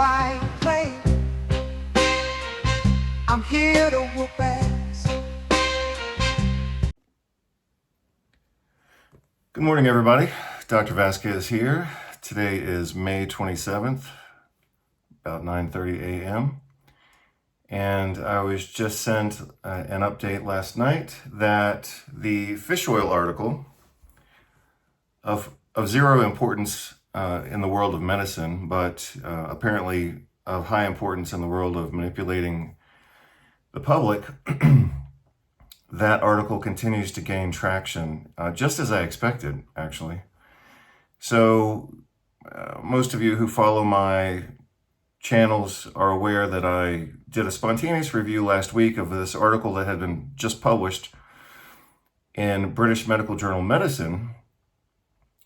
white clay. I'm here to whoop ass. Good morning, everybody. Dr. Vasquez here. Today is May 27th, about 9:30 a.m. And I was just sent an update last night that the fish oil article of zero importance in the world of medicine, but apparently of high importance in the world of manipulating the public, that article continues to gain traction, just as I expected, actually. So most of you who follow my channels are aware that I did a spontaneous review last week of this article that had been just published in British Medical Journal Medicine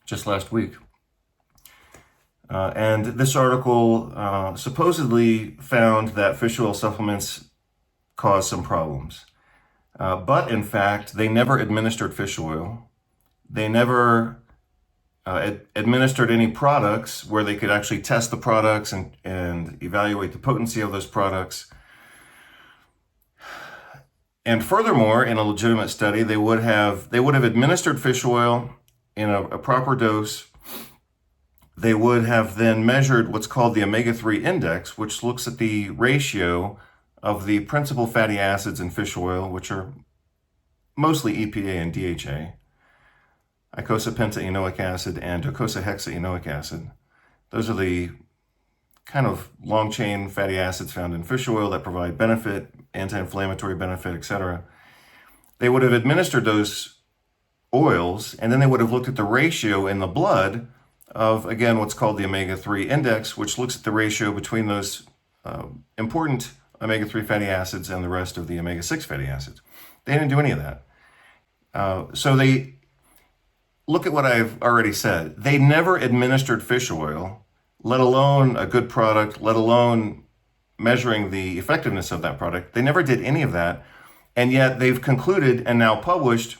just last week. And this article supposedly found that fish oil supplements cause some problems. But in fact, they never administered fish oil. They never administered any products where they could actually test the products and evaluate the potency of those products. And furthermore, in a legitimate study, they would have administered fish oil in a proper dose. They would have then measured what's called the omega-3 index, which looks at the ratio of the principal fatty acids in fish oil, which are mostly EPA and DHA, eicosapentaenoic acid and docosahexaenoic acid. Those are the kind of long-chain fatty acids found in fish oil that provide benefit, anti-inflammatory benefit, etc. They would have administered those oils, and then they would have looked at the ratio in the blood of, again, what's called the omega-3 index, which looks at the ratio between those important omega-3 fatty acids and the rest of the omega-6 fatty acids. They didn't do any of that. So they look at what I've already said. They never administered fish oil, let alone a good product, let alone measuring the effectiveness of that product. They never did any of that. And yet they've concluded and now published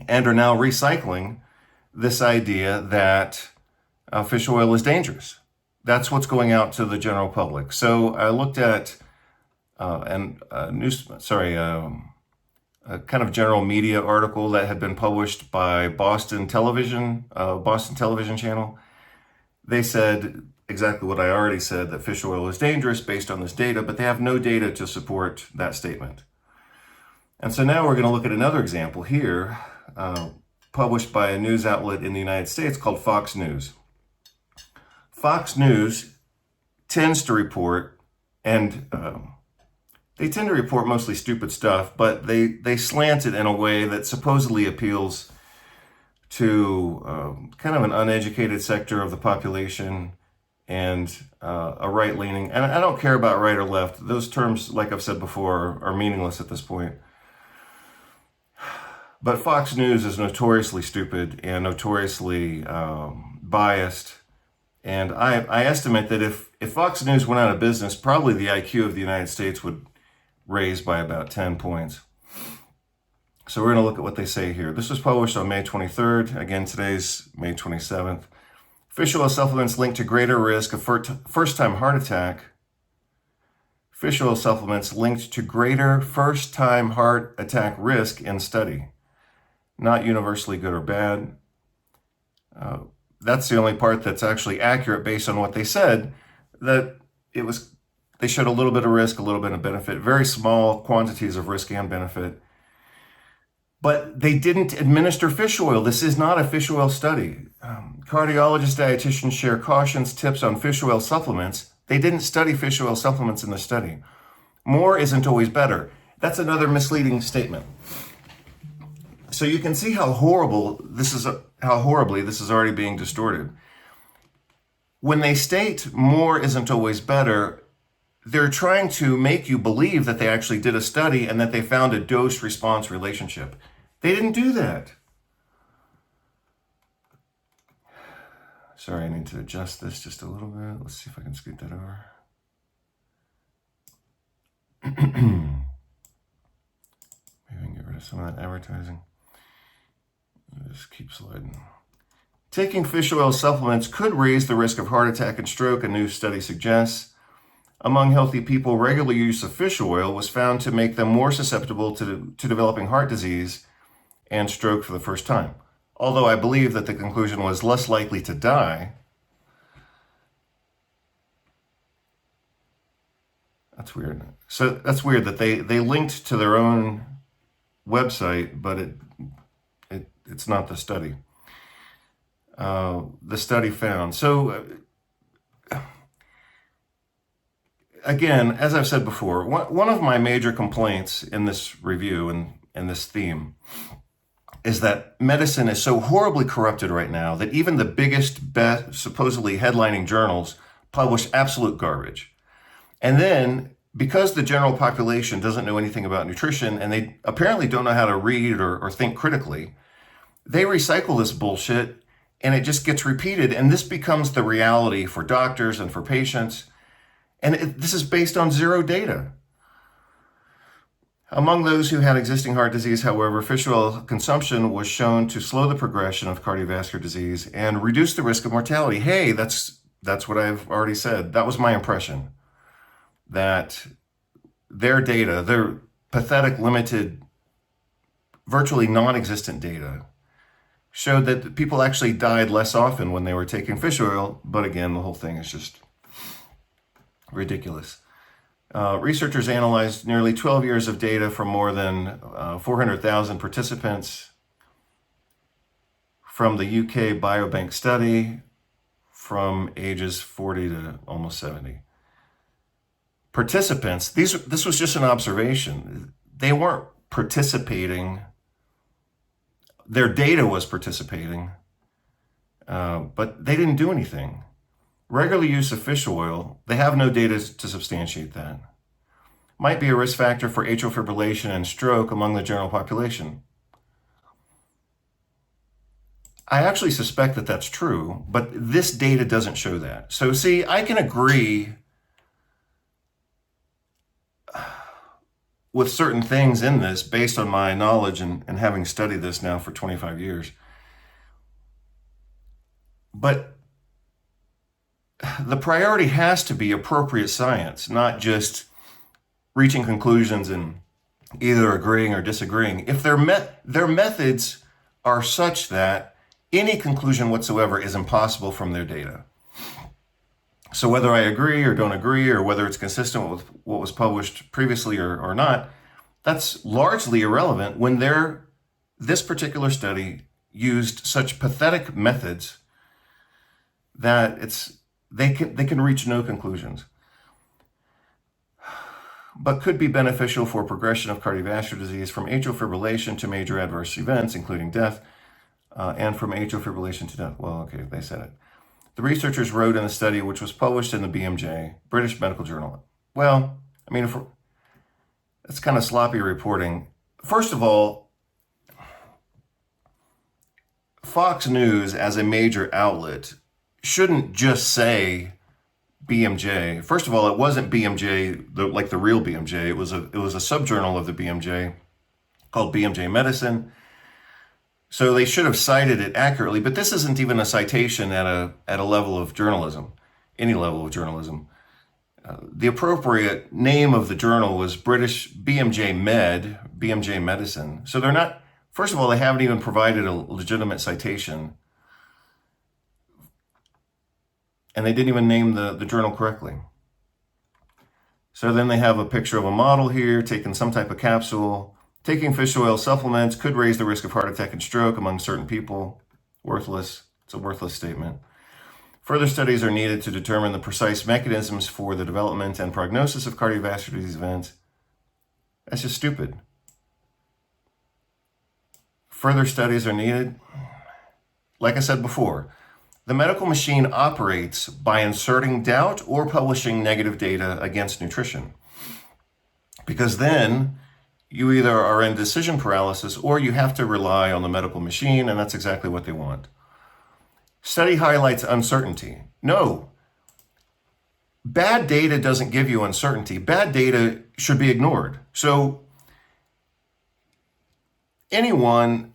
and are now recycling this idea that fish oil is dangerous. That's what's going out to the general public. So I looked at a kind of general media article that had been published by Boston Television channel. They said exactly what I already said, that fish oil is dangerous based on this data, but they have no data to support that statement. And so now we're going to look at another example here, published by a news outlet in the United States called Fox News. Fox News tends to report, and they tend to report mostly stupid stuff, but they slant it in a way that supposedly appeals to kind of an uneducated sector of the population and a right-leaning. And I don't care about right or left. Those terms, like I've said before, are meaningless at this point. But Fox News is notoriously stupid and notoriously biased. And I estimate that if Fox News went out of business, probably the IQ of the United States would raised by about 10 points. So we're going to look at what they say here. This was published on May 23rd. Again, today's May 27th. Fish oil supplements linked to greater risk of first-time heart attack. Fish oil supplements linked to greater first-time heart attack risk in study. Not universally good or bad. That's the only part that's actually accurate based on what they said, that they showed a little bit of risk, a little bit of benefit, very small quantities of risk and benefit. But they didn't administer fish oil. This is not a fish oil study. Cardiologists, dietitians share cautions, tips on fish oil supplements. They didn't study fish oil supplements in the study. More isn't always better. That's another misleading statement. So you can see how horribly this is already being distorted. When they state more isn't always better, they're trying to make you believe that they actually did a study and that they found a dose-response relationship. They didn't do that. Sorry, I need to adjust this just a little bit. Let's see if I can scoot that over. Maybe I can get rid of some of that advertising. Just keep sliding. Taking fish oil supplements could raise the risk of heart attack and stroke, a new study suggests. Among healthy people, regular use of fish oil was found to make them more susceptible to developing heart disease and stroke for the first time. Although I believe that the conclusion was less likely to die. That's weird. So that's weird that they linked to their own website, but it's not the study. The study found. So again, as I've said before, one of my major complaints in this review and this theme is that medicine is so horribly corrupted right now that even the biggest, best, supposedly headlining journals publish absolute garbage. And then, because the general population doesn't know anything about nutrition and they apparently don't know how to read or think critically, they recycle this bullshit and it just gets repeated. And this becomes the reality for doctors and for patients. And this is based on zero data. Among those who had existing heart disease, however, fish oil consumption was shown to slow the progression of cardiovascular disease and reduce the risk of mortality. Hey, that's what I've already said. That was my impression. That their data, their pathetic, limited, virtually non-existent data, showed that people actually died less often when they were taking fish oil. But again, the whole thing is just ridiculous. Researchers analyzed nearly 12 years of data from more than 400,000 participants from the UK Biobank study from ages 40 to almost 70. Participants, this was just an observation. They weren't participating. Their data was participating, but they didn't do anything. Regular use of fish oil, they have no data to substantiate that. Might be a risk factor for atrial fibrillation and stroke among the general population. I actually suspect that that's true, but this data doesn't show that. So see, I can agree with certain things in this based on my knowledge and having studied this now for 25 years. But the priority has to be appropriate science, not just reaching conclusions and either agreeing or disagreeing. If their methods are such that any conclusion whatsoever is impossible from their data. So whether I agree or don't agree, or whether it's consistent with what was published previously or not, that's largely irrelevant when this particular study used such pathetic methods that they can reach no conclusions, but could be beneficial for progression of cardiovascular disease from atrial fibrillation to major adverse events, including death, and from atrial fibrillation to death. Well, okay, they said it. The researchers wrote in the study, which was published in the BMJ, British Medical Journal. Well, I mean, it's kind of sloppy reporting. First of all, Fox News as a major outlet shouldn't just say BMJ. First of all, it wasn't BMJ, like the real BMJ. It was a subjournal of the BMJ called BMJ Medicine. So they should have cited it accurately, but this isn't even a citation at a level of journalism, any level of journalism. The appropriate name of the journal was British BMJ Medicine. So they're not, first of all, they haven't even provided a legitimate citation. And they didn't even name the journal correctly. So then they have a picture of a model here taking some type of capsule. Taking fish oil supplements could raise the risk of heart attack and stroke among certain people. Worthless. It's a worthless statement. Further studies are needed to determine the precise mechanisms for the development and prognosis of cardiovascular disease events. That's just stupid. Further studies are needed. Like I said before, the medical machine operates by inserting doubt or publishing negative data against nutrition. Because then you either are in decision paralysis or you have to rely on the medical machine, and that's exactly what they want. Study highlights uncertainty. No. Bad data doesn't give you uncertainty. Bad data should be ignored. So anyone,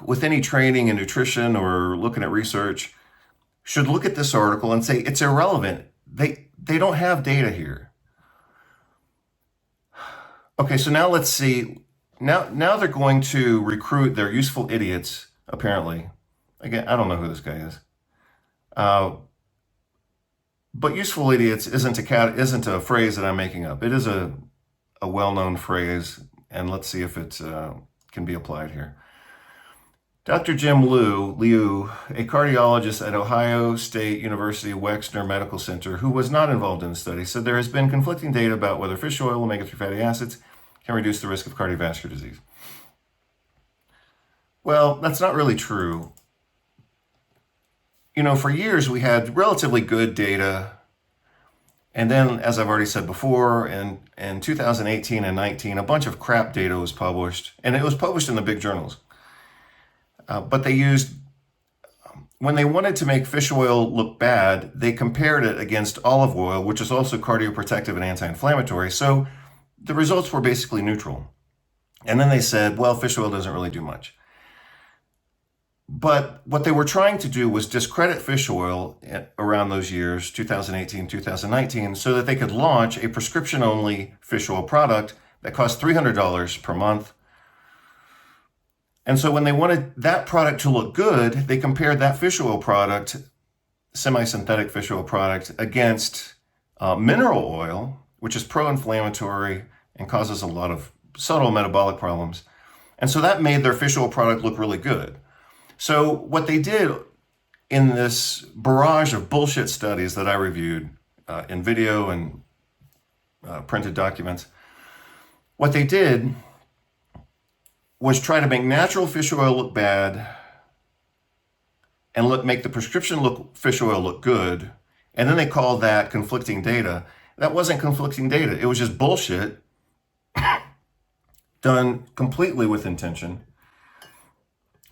with any training in nutrition or looking at research should look at this article and say it's irrelevant. they don't have data here. Okay, so now let's see. Now they're going to recruit their useful idiots, apparently. Again, I don't know who this guy is. But useful idiots isn't a phrase that I'm making up. It is a well-known phrase, and let's see if it can be applied here. Dr. Jim Liu, a cardiologist at Ohio State University Wexner Medical Center, who was not involved in the study, said there has been conflicting data about whether fish oil, omega-3 fatty acids, can reduce the risk of cardiovascular disease. Well, that's not really true. You know, for years we had relatively good data. And then, as I've already said before, in 2018 and 19, a bunch of crap data was published. And it was published in the big journals. But they used, when they wanted to make fish oil look bad, they compared it against olive oil, which is also cardioprotective and anti-inflammatory. So the results were basically neutral. And then they said, well, fish oil doesn't really do much. But what they were trying to do was discredit fish oil around those years, 2018, 2019, so that they could launch a prescription-only fish oil product that cost $300 per month. And so when they wanted that product to look good, they compared that fish oil product, semi-synthetic fish oil product, against mineral oil, which is pro-inflammatory and causes a lot of subtle metabolic problems. And so that made their fish oil product look really good. So what they did in this barrage of bullshit studies that I reviewed in video and printed documents, what they did was try to make natural fish oil look bad and make the prescription fish oil look good. And then they called that conflicting data. That wasn't conflicting data. It was just bullshit done completely with intention,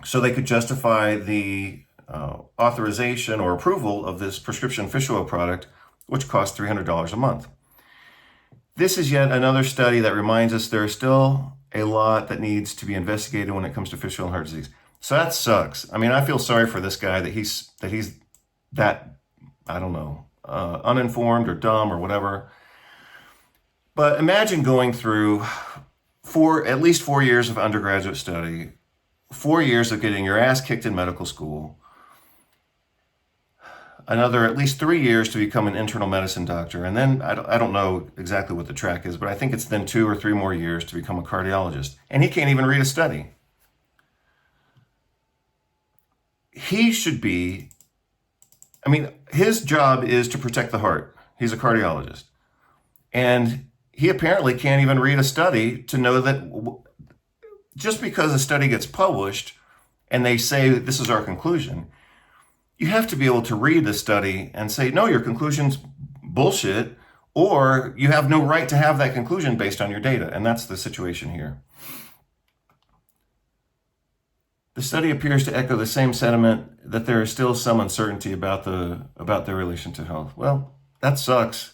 so they could justify the authorization or approval of this prescription fish oil product, which costs $300 a month. This is yet another study that reminds us there is still a lot that needs to be investigated when it comes to fish oil and heart disease. So that sucks. I mean, I feel sorry for this guy that he's I don't know, uninformed or dumb or whatever. But imagine going through at least 4 years of undergraduate study, 4 years of getting your ass kicked in medical school, another at least 3 years to become an internal medicine doctor, and then I don't know exactly what the track is, but I think it's then 2 or 3 more years to become a cardiologist. And he can't even read a study. He should be, I mean, his job is to protect the heart. He's a cardiologist. And he apparently can't even read a study to know that just because a study gets published and they say this is our conclusion, you have to be able to read the study and say, no, your conclusion's bullshit, or you have no right to have that conclusion based on your data. And that's the situation here. The study appears to echo the same sentiment that there is still some uncertainty about their relation to health. Well, that sucks.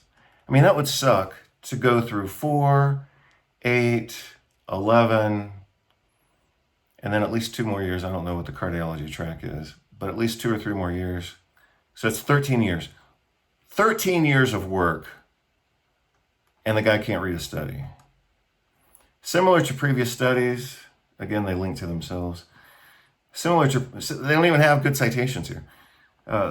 I mean, that would suck to go through 4, 8, 11, and then at least 2 more years. I don't know what the cardiology track is, but at least 2 or 3 more years. So it's 13 years. 13 years of work, and the guy can't read a study. Similar to previous studies, again, they link to themselves. They don't even have good citations here.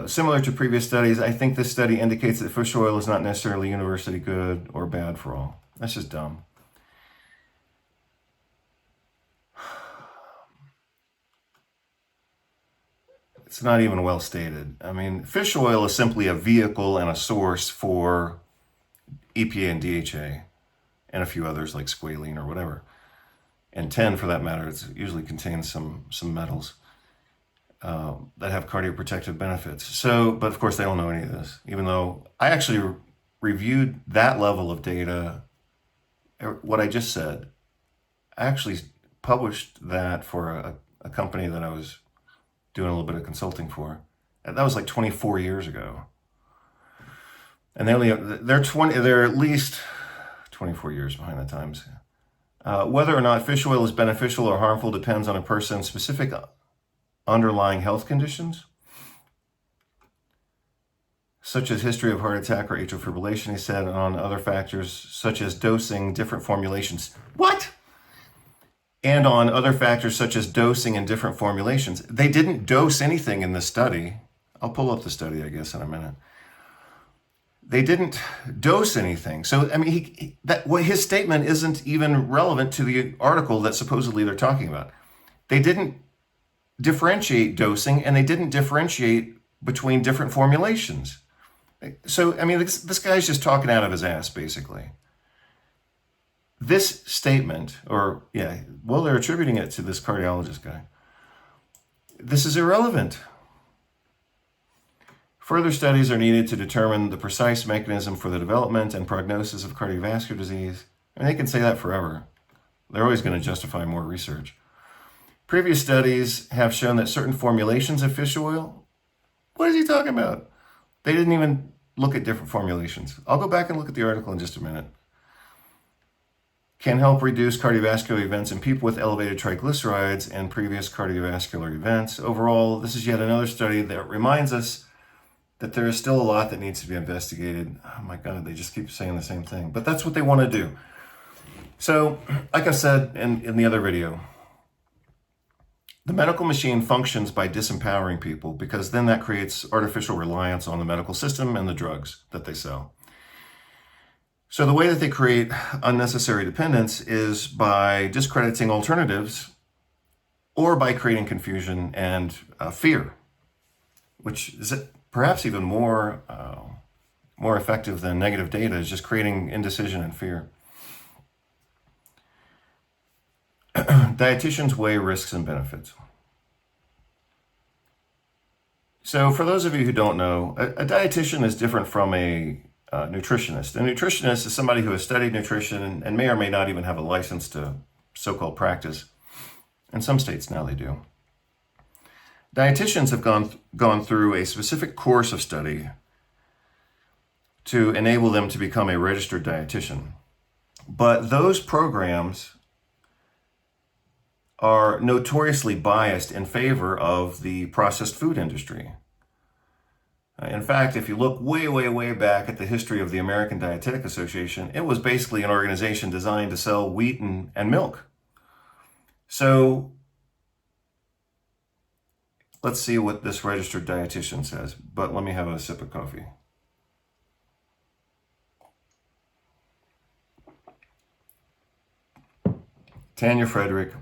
Similar to previous studies, I think this study indicates that fish oil is not necessarily universally good or bad for all. That's just dumb. It's not even well stated. I mean, fish oil is simply a vehicle and a source for EPA and DHA and a few others like squalene or whatever. And 10 for that matter, it usually contains some metals that have cardioprotective benefits. So, but of course they don't know any of this, even though I actually reviewed that level of data, what I just said. I actually published that for a company that I was doing a little bit of consulting for. And that was like 24 years ago. And they're at least 24 years behind the times. Whether or not fish oil is beneficial or harmful depends on a person's specific underlying health conditions. such as history of heart attack or atrial fibrillation, he said, and on other factors such as dosing, different formulations. What? And on other factors such as dosing and different formulations. They didn't dose anything in this study. I'll pull up the study, I guess, in a minute. They didn't dose anything. So, I mean, his statement isn't even relevant to the article that supposedly they're talking about. They didn't differentiate dosing, and they didn't differentiate between different formulations. So, I mean, this guy's just talking out of his ass, basically. This statement, they're attributing it to this cardiologist guy. This is irrelevant. Further studies are needed to determine the precise mechanism for the development and prognosis of cardiovascular disease. And they can say that forever. They're always going to justify more research. Previous studies have shown that certain formulations of fish oil, what is he talking about? They didn't even look at different formulations. I'll go back and look at the article in just a minute. Can help reduce cardiovascular events in people with elevated triglycerides and previous cardiovascular events. Overall, this is yet another study that reminds us that there is still a lot that needs to be investigated. Oh my God, they just keep saying the same thing. But that's what they want to do. So, like I said in the other video, the medical machine functions by disempowering people because then that creates artificial reliance on the medical system and the drugs that they sell. So the way that they create unnecessary dependence is by discrediting alternatives or by creating confusion and fear, which is perhaps even more effective than negative data, is just creating indecision and fear. Dietitians weigh risks and benefits. So for those of you who don't know, a dietitian is different from a nutritionist. A nutritionist is somebody who has studied nutrition and may or may not even have a license to so-called practice. In some states now they do. Dietitians have gone through a specific course of study to enable them to become a registered dietitian. But those programs are notoriously biased in favor of the processed food industry. In fact, if you look way, way, way back at the history of the American Dietetic Association, it was basically an organization designed to sell wheat and milk. So let's see what this registered dietitian says, but let me have a sip of coffee. Tanya Frederick,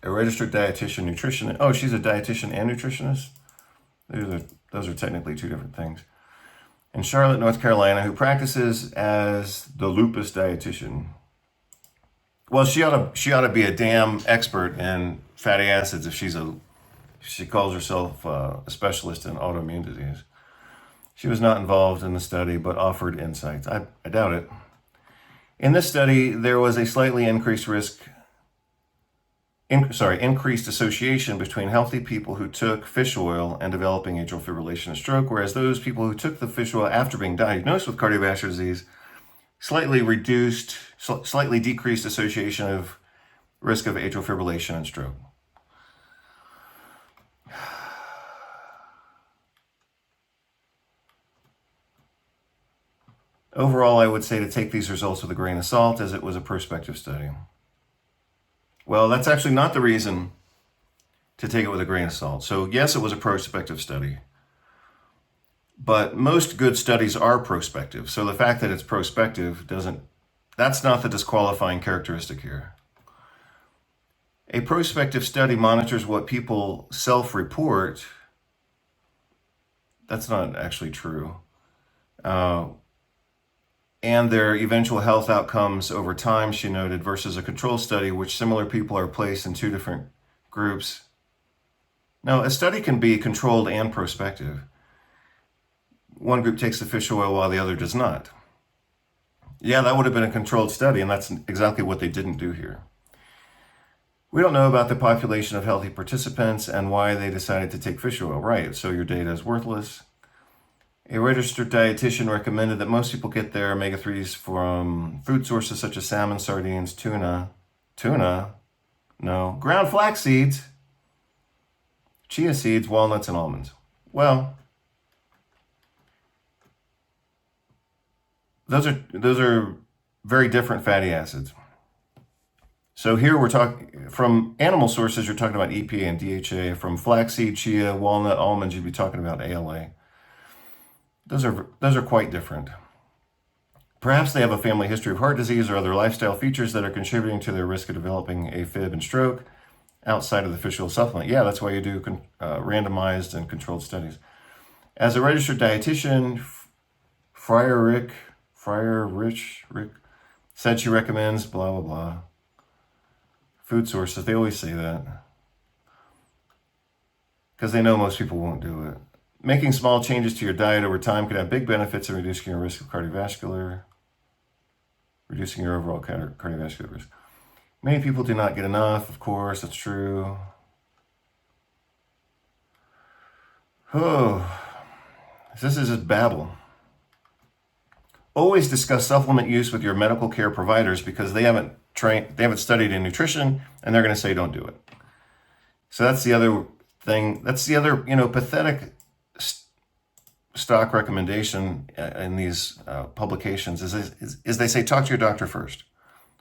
a registered dietitian, nutritionist. Oh, she's a dietitian and nutritionist? Those are technically two different things. In Charlotte, North Carolina, who practices as the lupus dietitian. Well, she ought to be a damn expert in fatty acids if she calls herself a specialist in autoimmune disease. She was not involved in the study, but offered insights. I doubt it. In this study, there was a slightly increased association between healthy people who took fish oil and developing atrial fibrillation and stroke, whereas those people who took the fish oil after being diagnosed with cardiovascular disease slightly decreased association of risk of atrial fibrillation and stroke. Overall, I would say to take these results with a grain of salt, as it was a prospective study. Well, that's actually not the reason to take it with a grain of salt. So yes, it was a prospective study, but most good studies are prospective. So the fact that it's prospective that's not the disqualifying characteristic here. A prospective study monitors what people self-report. That's not actually true. And their eventual health outcomes over time, she noted, versus a control study, which similar people are placed in two different groups. Now, a study can be controlled and prospective. One group takes the fish oil while the other does not. Yeah, that would have been a controlled study, and that's exactly what they didn't do here. We don't know about the population of healthy participants and why they decided to take fish oil. Right, so your data is worthless. A registered dietitian recommended that most people get their omega-3s from food sources such as salmon, sardines, tuna, ground flax seeds, chia seeds, walnuts, and almonds. Well, those are very different fatty acids. So here we're talking from animal sources. You're talking about EPA and DHA. From flaxseed, chia, walnut, almonds, you'd be talking about ALA. Those are quite different. Perhaps they have a family history of heart disease or other lifestyle features that are contributing to their risk of developing AFib and stroke outside of the fish oil supplement. Yeah, that's why you do randomized and controlled studies. As a registered dietitian, Friar Rich said she recommends blah, blah, blah. Food sources, they always say that because they know most people won't do it. Making small changes to your diet over time could have big benefits in reducing your risk of reducing your overall cardiovascular risk. Many people do not get enough, of course, that's true. Oh, this is just babble. Always discuss supplement use with your medical care providers because they haven't studied in nutrition, and they're going to say don't do it. So that's the other thing. That's the other, pathetic stock recommendation in these publications is they say talk to your doctor first.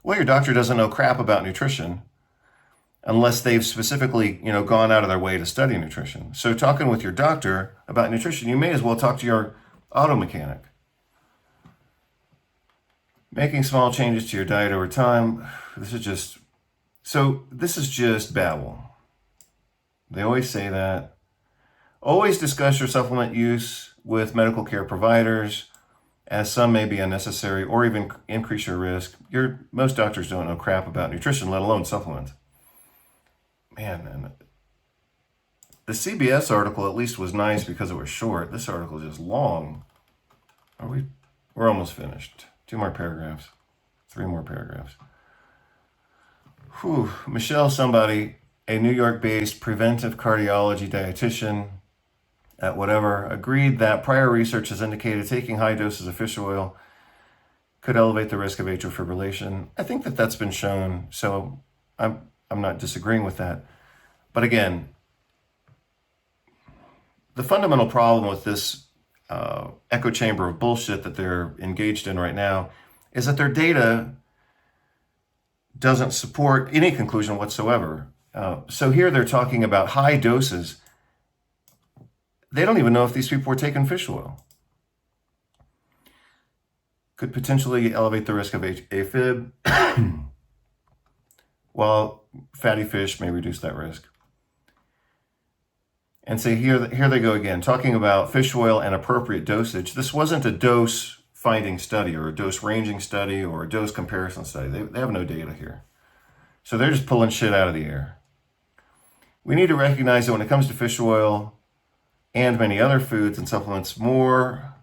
Well, your doctor doesn't know crap about nutrition unless they've specifically, gone out of their way to study nutrition. So talking with your doctor about nutrition, you may as well talk to your auto mechanic. Making small changes to your diet over time. This is just babble. They always say that. Always discuss your supplement use with medical care providers, as some may be unnecessary or even increase your risk. Most doctors don't know crap about nutrition, let alone supplements. Man, and the CBS article at least was nice because it was short. This article is just long. We're almost finished. 2 more paragraphs. 3 more paragraphs. Whew. Michelle somebody, a New York-based preventive cardiology dietitian at whatever, agreed that prior research has indicated taking high doses of fish oil could elevate the risk of atrial fibrillation. I think that's been shown, so I'm not disagreeing with that. But again, the fundamental problem with this echo chamber of bullshit that they're engaged in right now is that their data doesn't support any conclusion whatsoever. So here they're talking about high doses. They don't even know if these people were taking fish oil. Could potentially elevate the risk of AFib, while fatty fish may reduce that risk. And say here they go again, talking about fish oil and appropriate dosage. This wasn't a dose finding study or a dose ranging study or a dose comparison study. They have no data here. So they're just pulling shit out of the air. We need to recognize that when it comes to fish oil and many other foods and supplements, more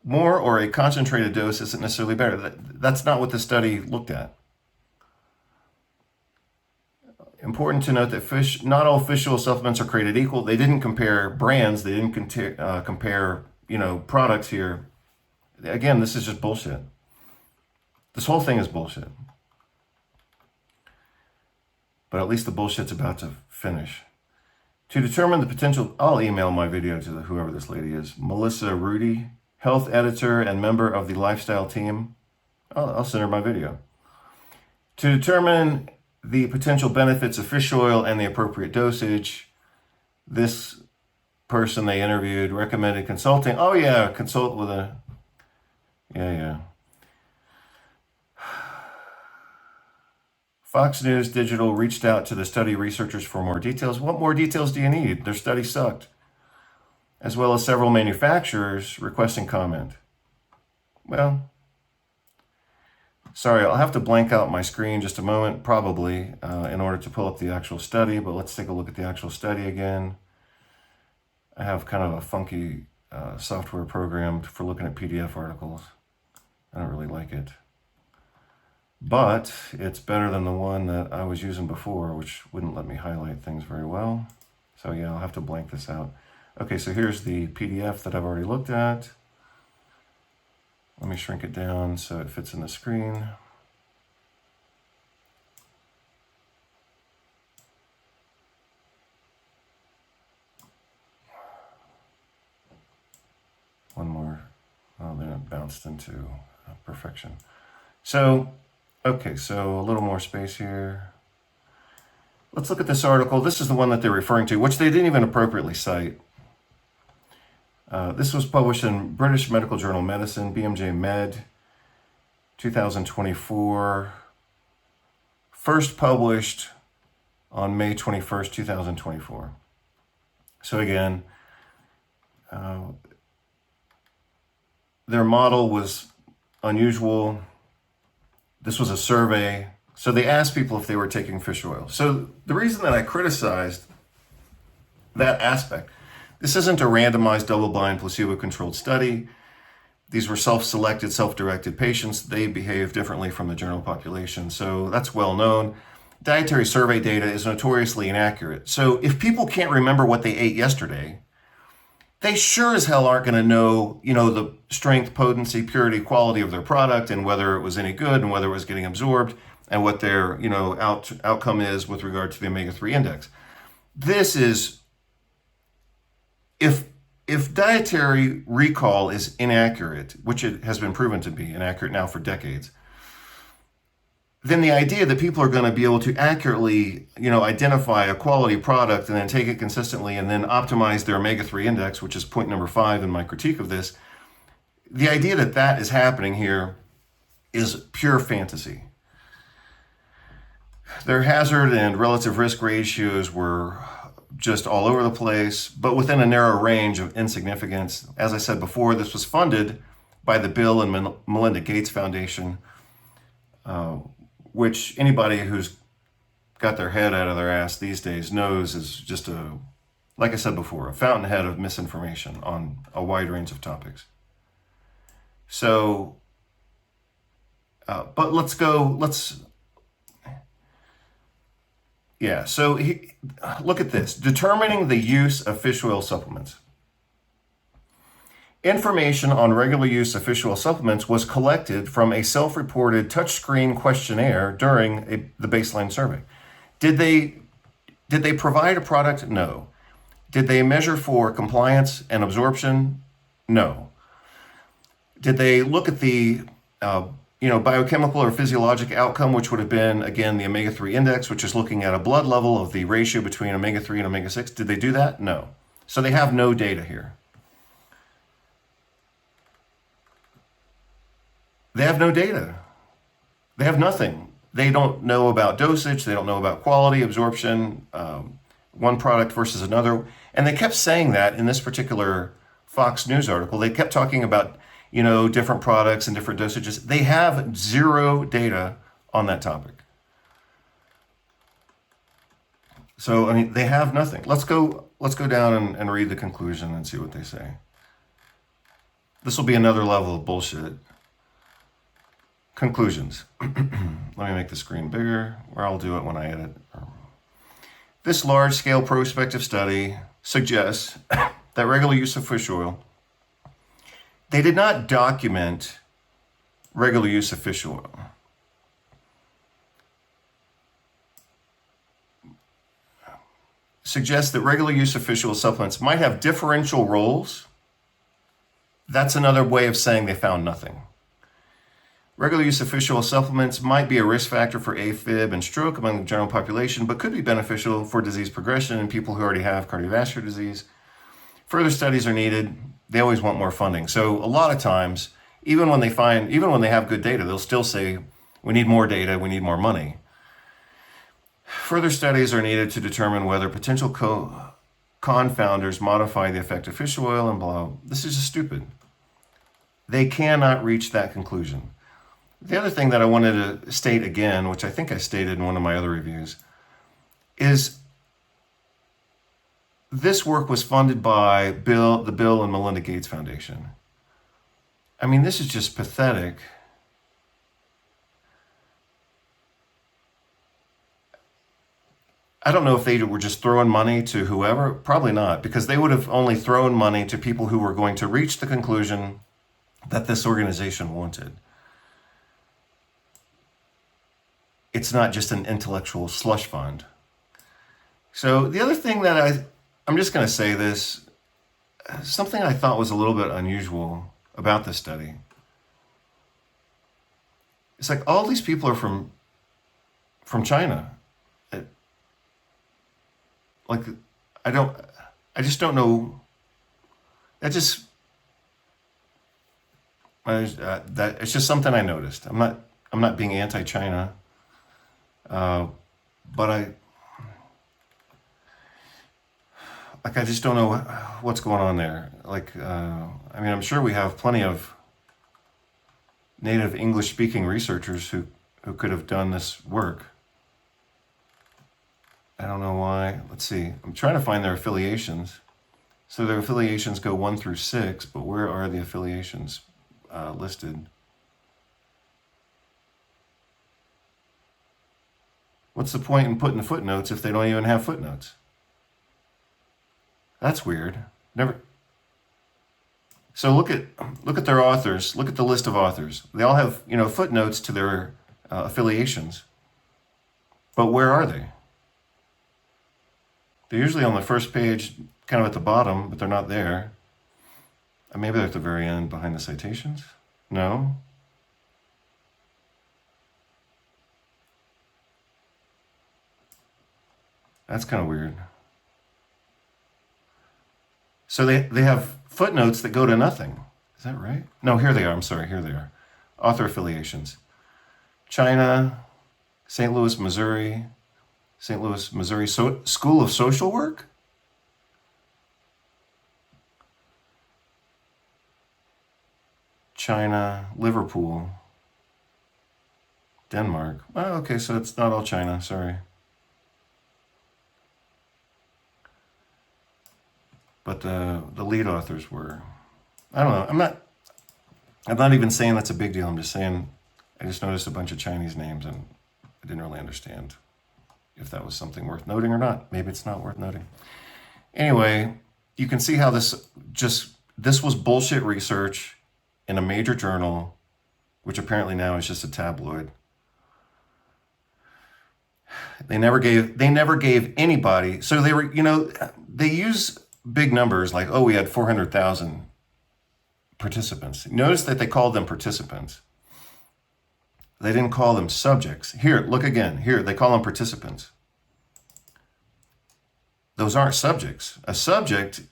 or a concentrated dose isn't necessarily better. That's not what the study looked at. Important to note that not all fish oil supplements are created equal. They didn't compare brands. They didn't compare, products here. Again, this is just bullshit. This whole thing is bullshit. But at least the bullshit's about to finish. To determine the potential, I'll email my video to whoever this lady is. Melissa Rudy, health editor and member of the lifestyle team. I'll send her my video. To determine the potential benefits of fish oil and the appropriate dosage, this person they interviewed recommended consulting. Oh yeah, consult with a, yeah. Fox News Digital reached out to the study researchers for more details. What more details do you need? Their study sucked. As well as several manufacturers requesting comment. Well, sorry, I'll have to blank out my screen just a moment, probably, in order to pull up the actual study, but let's take a look at the actual study again. I have kind of a funky software program for looking at PDF articles. I don't really like it. But it's better than the one that I was using before, which wouldn't let me highlight things very well. So yeah, I'll have to blank this out. Okay, so here's the PDF that I've already looked at. Let me shrink it down so it fits in the screen. One more. Oh, then it bounced. just into perfection. So, okay, so a little more space here. Let's look at this article. This is the one that they're referring to, which they didn't even appropriately cite. This was published in British Medical Journal Medicine, BMJ Med, 2024. First published on May 21st, 2024. So again, their model was unusual. This was a survey. So they asked people if they were taking fish oil. So the reason that I criticized that aspect, this isn't a randomized, double-blind, placebo-controlled study. These were self-selected, self-directed patients. They behave differently from the general population. So that's well known. Dietary survey data is notoriously inaccurate. So if people can't remember what they ate yesterday, they sure as hell aren't going to know, the strength, potency, purity, quality of their product and whether it was any good and whether it was getting absorbed and what their, outcome is with regard to the omega-3 index. This is, if dietary recall is inaccurate, which it has been proven to be inaccurate now for decades, then the idea that people are going to be able to accurately, identify a quality product and then take it consistently and then optimize their omega-3 index, which is point number 5 in my critique of this, the idea that that is happening here is pure fantasy. Their hazard and relative risk ratios were just all over the place, but within a narrow range of insignificance. As I said before, this was funded by the Bill and Melinda Gates Foundation, which anybody who's got their head out of their ass these days knows is just like I said before, a fountainhead of misinformation on a wide range of topics. So, but so look at this. Determining the use of fish oil supplements. Information on regular use of fish oil supplements was collected from a self-reported touchscreen questionnaire during the baseline survey. Did they provide a product? No. Did they measure for compliance and absorption? No. Did they look at the biochemical or physiologic outcome, which would have been, again, the omega-3 index, which is looking at a blood level of the ratio between omega-3 and omega-6? Did they do that? No. So they have no data here. They have no data. They have nothing. They don't know about dosage. They don't know about quality, absorption, one product versus another. And they kept saying that in this particular Fox News article. They kept talking about, different products and different dosages. They have zero data on that topic. So, they have nothing. Let's go down and read the conclusion and see what they say. This will be another level of bullshit. Conclusions. Let me make the screen bigger, or I'll do it when I edit. This large-scale prospective study suggests that regular use of fish oil, they did not document regular use of fish oil. Suggests that regular use of fish oil supplements might have differential roles. That's another way of saying they found nothing. Regular use of fish oil supplements might be a risk factor for AFib and stroke among the general population, but could be beneficial for disease progression in people who already have cardiovascular disease. Further studies are needed. They always want more funding. So a lot of times, even when they have good data, they'll still say, we need more data, we need more money. Further studies are needed to determine whether potential confounders modify the effect of fish oil and blah. This is just stupid. They cannot reach that conclusion. The other thing that I wanted to state again, which I think I stated in one of my other reviews, is this work was funded by the Bill and Melinda Gates Foundation. This is just pathetic. I don't know if they were just throwing money to whoever. Probably not, because they would have only thrown money to people who were going to reach the conclusion that this organization wanted. It's not just an intellectual slush fund. So the other thing that I'm just going to say this, something I thought was a little bit unusual about this study. It's like all these people are from China. It, like I don't, I just don't know. That just that it's just something I noticed. I'm not being anti-China, uh, but I just don't know what's going on there. I mean, I'm sure we have plenty of native English-speaking researchers who could have done this work. I don't know why. Let's see. I'm trying to find their affiliations. So their affiliations go 1 through 6, but where are the affiliations listed? What's the point in putting footnotes if they don't even have footnotes? That's weird. Never. So look at their authors. Look at the list of authors. They all have footnotes to their affiliations. But where are they? They're usually on the first page, kind of at the bottom, but they're not there. And maybe they're at the very end behind the citations. No. That's kind of weird. So they have footnotes that go to nothing. Is that right? No, here they are. I'm sorry. Here they are. Author affiliations. China, St. Louis, Missouri. St. Louis, Missouri School of Social Work? China, Liverpool, Denmark. Oh, okay, so it's not all China. Sorry. But the lead authors were. I don't know. I'm not even saying that's a big deal. I'm just saying I just noticed a bunch of Chinese names and I didn't really understand if that was something worth noting or not. Maybe it's not worth noting. Anyway, you can see how this was bullshit research in a major journal, which apparently now is just a tabloid. They never gave anybody. So they were, they use big numbers like, oh, we had 400,000 participants. Notice that they called them participants. They didn't call them subjects. Here, look again. Here, they call them participants. Those aren't subjects. A subject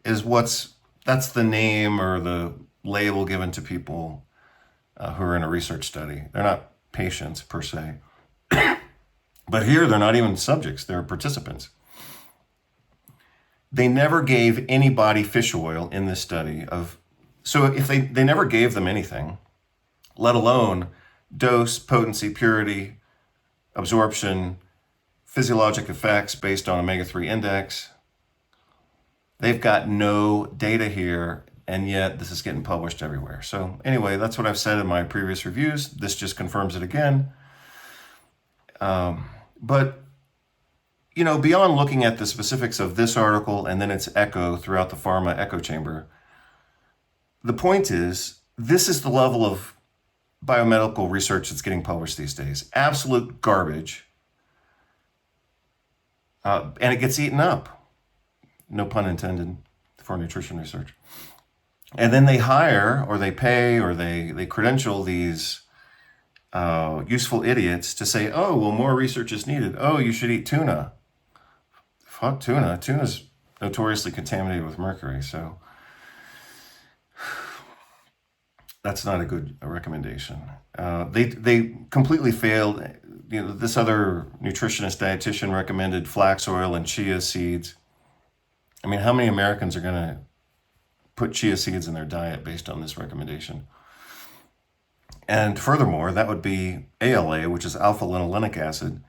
is that's the name or the label given to people who are in a research study. They're not patients per se. But here, they're not even subjects. They're participants. They never gave anybody fish oil in this study so if they never gave them anything, let alone dose, potency, purity, absorption, physiologic effects based on omega-3 index. They've got no data here, and yet this is getting published everywhere. So anyway, that's what I've said in my previous reviews. This just confirms it again. But beyond looking at the specifics of this article and then its echo throughout the pharma echo chamber, the point is, this is the level of biomedical research that's getting published these days. Absolute garbage. And it gets eaten up. No pun intended for nutrition research. And then they hire or they pay or they credential these useful idiots to say, oh, well, more research is needed. Oh, you should eat tuna. Fuck tuna. Tuna's notoriously contaminated with mercury, so that's not a good recommendation. They completely failed. This other nutritionist dietitian recommended flax oil and chia seeds. I mean, how many Americans are going to put chia seeds in their diet based on this recommendation? And furthermore, that would be ALA, which is alpha-linolenic acid,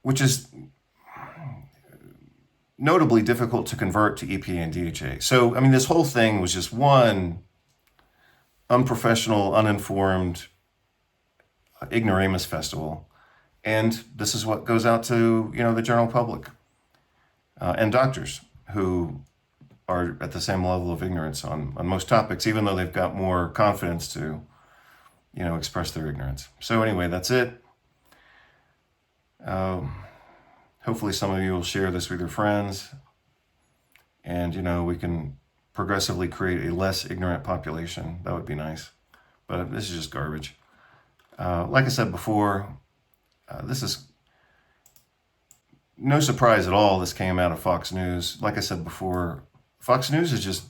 which is notably difficult to convert to EPA and DHA. So, I mean, this whole thing was just one unprofessional, uninformed ignoramus festival. And this is what goes out to, the general public and doctors who are at the same level of ignorance on most topics, even though they've got more confidence to, express their ignorance. So anyway, that's it. Hopefully some of you will share this with your friends and, we can progressively create a less ignorant population. That would be nice. but this is just garbage. Like I said before, this is no surprise at all. This came out of Fox News. Like I said before, Fox News is just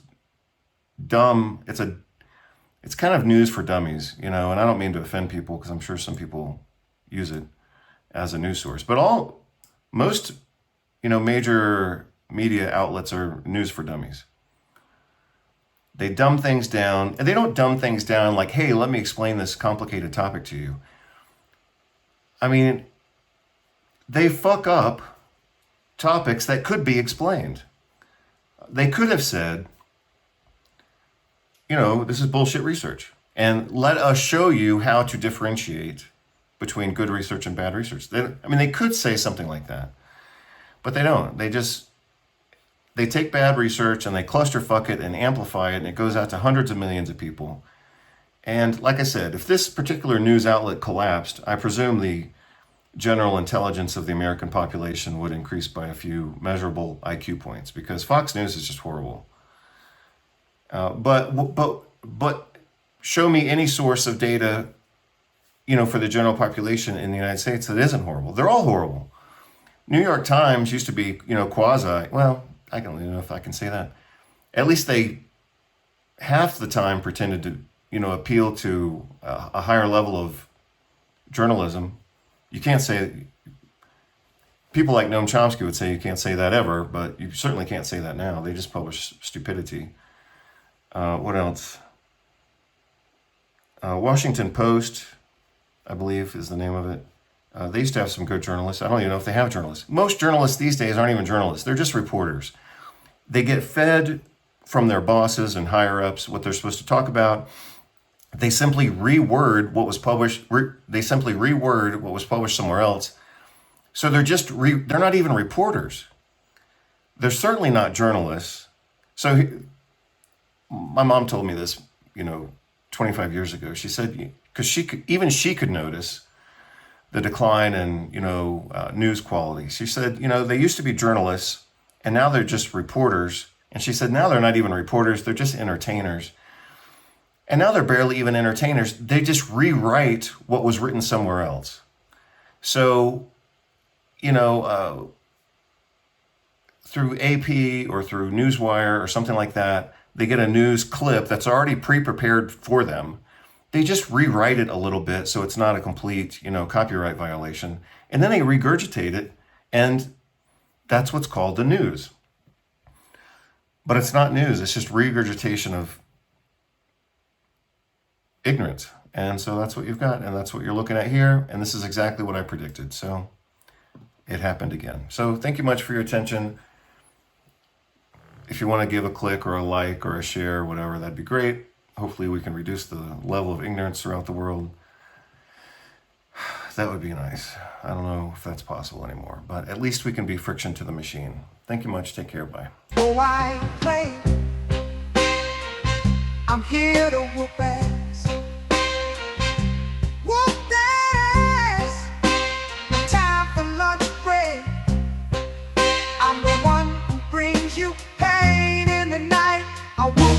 dumb. It's kind of news for dummies, and I don't mean to offend people because I'm sure some people use it as a news source. But most, major media outlets are news for dummies. They dumb things down, and they don't dumb things down like, hey, let me explain this complicated topic to you. I mean, they fuck up topics that could be explained. They could have said, this is bullshit research, and let us show you how to differentiate between good research and bad research. They could say something like that, but they don't. They take bad research and they clusterfuck it and amplify it, and it goes out to hundreds of millions of people. And like I said, if this particular news outlet collapsed, I presume the general intelligence of the American population would increase by a few measurable IQ points, because Fox News is just horrible. But show me any source of data, for the general population in the United States that isn't horrible. They're all horrible. New York Times used to be, quasi. Well, I don't even know if I can say that. At least they half the time pretended to, appeal to a higher level of journalism. You can't say, people like Noam Chomsky would say you can't say that ever, but you certainly can't say that now. They just publish stupidity. What else? Washington Post, I believe is the name of it. They used to have some good journalists. I don't even know if they have journalists. Most journalists these days aren't even journalists. They're just reporters. They get fed from their bosses and higher-ups what they're supposed to talk about. They simply reword what was published. They simply reword what was published somewhere else. So they're not even reporters. They're certainly not journalists. So my mom told me this, 25 years ago. She said, because she could notice the decline in, news quality. She said, they used to be journalists and now they're just reporters. And she said, now they're not even reporters, they're just entertainers. And now they're barely even entertainers. They just rewrite what was written somewhere else. So, through AP or through Newswire or something like that, they get a news clip that's already pre-prepared for them. They just rewrite it a little bit so it's not a complete, copyright violation. And then they regurgitate it, and that's what's called the news. But it's not news, it's just regurgitation of ignorance. And so that's what you've got, and that's what you're looking at here, and this is exactly what I predicted. So it happened again. So thank you much for your attention. If you want to give a click or a like or a share or whatever, that'd be great. Hopefully we can reduce the level of ignorance throughout the world. That would be nice. I don't know if that's possible anymore, but at least we can be friction to the machine. Thank you much. Take care. Bye. Oh, I ain't playing. I'm here to whoop ass. Whoop that ass. Time for lunch break. I'm the one who brings you pain in the night. I whoop